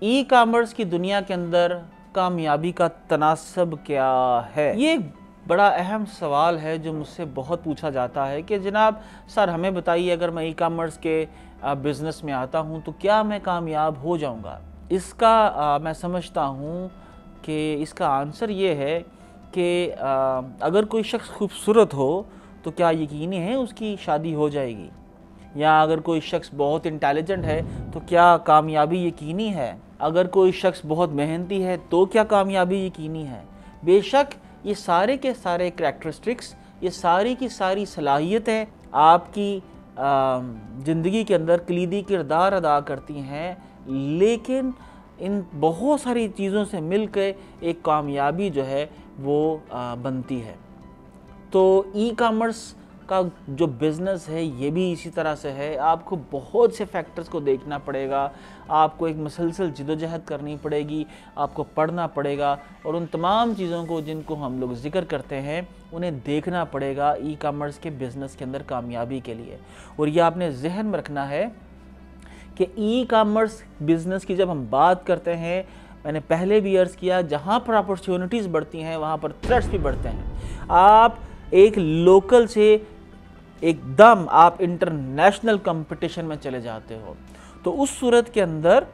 E commerce की दुनिया के अंदर कामयाबी का तनासब क्या है? ये बड़ा अहम सवाल है जो मुझसे बहुत पूछा जाता है कि जनाब सर हमें बताइए, अगर मैं ई कॉमर्स के बिज़नेस में आता हूँ तो क्या मैं कामयाब हो जाऊँगा? इसका मैं समझता हूँ कि इसका आंसर ये है कि अगर कोई शख्स खूबसूरत हो तो क्या यकीनी है उसकी शादी हो जाएगी? या अगर कोई शख्स बहुत इंटेलिजेंट है तो क्या कामयाबी यकीनी है? अगर कोई शख्स बहुत मेहनती है तो क्या कामयाबी यकीनी है? बेशक ये सारे के सारे करैक्टरिस्टिक्स, ये सारी की सारी सलाहियतें आपकी ज़िंदगी के अंदर कलीदी किरदार अदा करती हैं, लेकिन इन बहुत सारी चीज़ों से मिलकर एक कामयाबी जो है वो बनती है। तो ई कॉमर्स का जो बिज़नेस है ये भी इसी तरह से है। आपको बहुत से फैक्टर्स को देखना पड़ेगा, आपको एक मुसलसल जिदोजहद करनी पड़ेगी, आपको पढ़ना पड़ेगा और उन तमाम चीज़ों को जिनको हम लोग ज़िक्र करते हैं उन्हें देखना पड़ेगा ई कॉमर्स के बिज़नेस के अंदर कामयाबी के लिए। और ये आपने जहन में रखना है कि ई कॉमर्स बिज़नेस की जब हम बात करते हैं, मैंने पहले भी अर्ज़ किया, जहाँ पर अपॉर्चुनिटीज़ बढ़ती हैं वहाँ पर थ्रेट्स भी बढ़ते हैं। आप एक लोकल से एकदम आप इंटरनेशनल कंपटीशन में चले जाते हो, तो उस सूरत के अंदर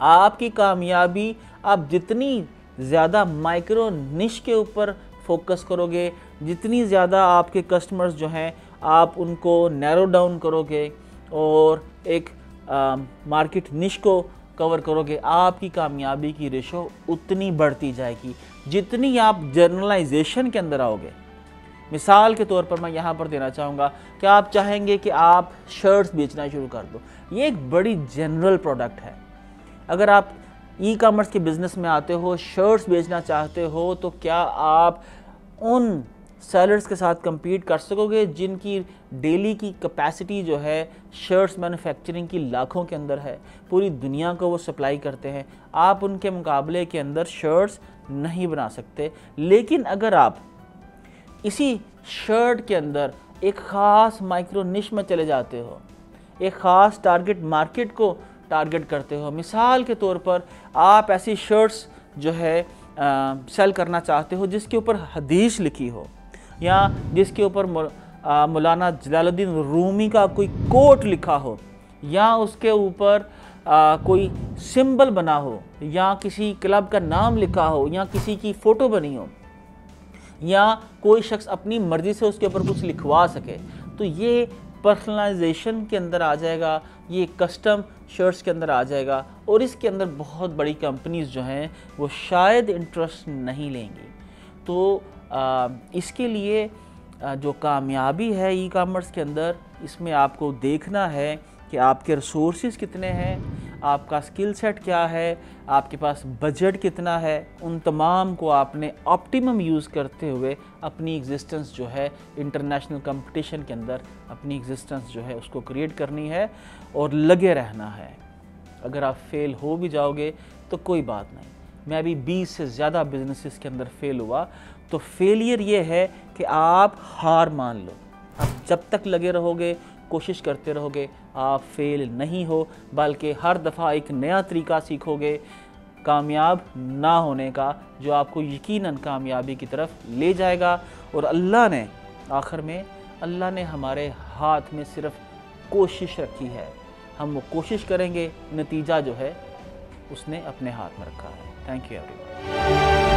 आपकी कामयाबी, आप जितनी ज़्यादा माइक्रो निश के ऊपर फोकस करोगे, जितनी ज़्यादा आपके कस्टमर्स जो हैं आप उनको नैरो डाउन करोगे और एक मार्केट निश को कवर करोगे, आपकी कामयाबी की रेशो उतनी बढ़ती जाएगी जितनी आप जर्नलाइजेशन के अंदर आओगे। मिसाल के तौर पर मैं यहाँ पर देना चाहूँगा कि आप चाहेंगे कि आप शर्ट्स बेचना शुरू कर दो। ये एक बड़ी जनरल प्रोडक्ट है। अगर आप ई कॉमर्स के बिज़नेस में आते हो, शर्ट्स बेचना चाहते हो, तो क्या आप उन सेलर्स के साथ compete कर सकोगे जिनकी डेली की कैपेसिटी जो है शर्ट्स मैन्युफैक्चरिंग की लाखों के अंदर है, पूरी दुनिया को वो सप्लाई करते हैं? आप उनके मुकाबले के अंदर शर्ट्स नहीं बना सकते। लेकिन अगर आप इसी शर्ट के अंदर एक ख़ास माइक्रो निश में चले जाते हो, एक ख़ास टारगेट मार्केट को टारगेट करते हो, मिसाल के तौर पर आप ऐसी शर्ट्स जो है सेल करना चाहते हो जिसके ऊपर हदीस लिखी हो, या जिसके ऊपर मौलाना जलालुद्दीन रूमी का कोई कोट लिखा हो, या उसके ऊपर कोई सिंबल बना हो, या किसी क्लब का नाम लिखा हो, या किसी की फ़ोटो बनी हो, या कोई शख्स अपनी मर्ज़ी से उसके ऊपर कुछ लिखवा सके, तो ये पर्सनलाइजेशन के अंदर आ जाएगा, ये कस्टम शर्ट्स के अंदर आ जाएगा। और इसके अंदर बहुत बड़ी कंपनीज़ जो हैं वो शायद इंटरेस्ट नहीं लेंगी। तो इसके लिए जो कामयाबी है ई कॉमर्स के अंदर, इसमें आपको देखना है कि आपके रिसोर्सेज कितने हैं, आपका स्किल सेट क्या है, आपके पास बजट कितना है। उन तमाम को आपने ऑप्टिमम यूज़ करते हुए अपनी एग्जिस्टेंस जो है इंटरनेशनल कंपटीशन के अंदर अपनी एग्जिस्टेंस जो है उसको क्रिएट करनी है और लगे रहना है। अगर आप फेल हो भी जाओगे तो कोई बात नहीं। मैं अभी 20 से ज़्यादा बिजनेसेस के अंदर फेल हुआ, तो फेलियर ये है कि आप हार मान लो। आप जब तक लगे रहोगे, कोशिश करते रहोगे, आप फेल नहीं हो, बल्कि हर दफ़ा एक नया तरीका सीखोगे कामयाब ना होने का, जो आपको यकीनन कामयाबी की तरफ ले जाएगा। और अल्लाह ने आखिर में, अल्लाह ने हमारे हाथ में सिर्फ कोशिश रखी है। हम वो कोशिश करेंगे, नतीजा जो है उसने अपने हाथ में रखा है। Thank you everyone.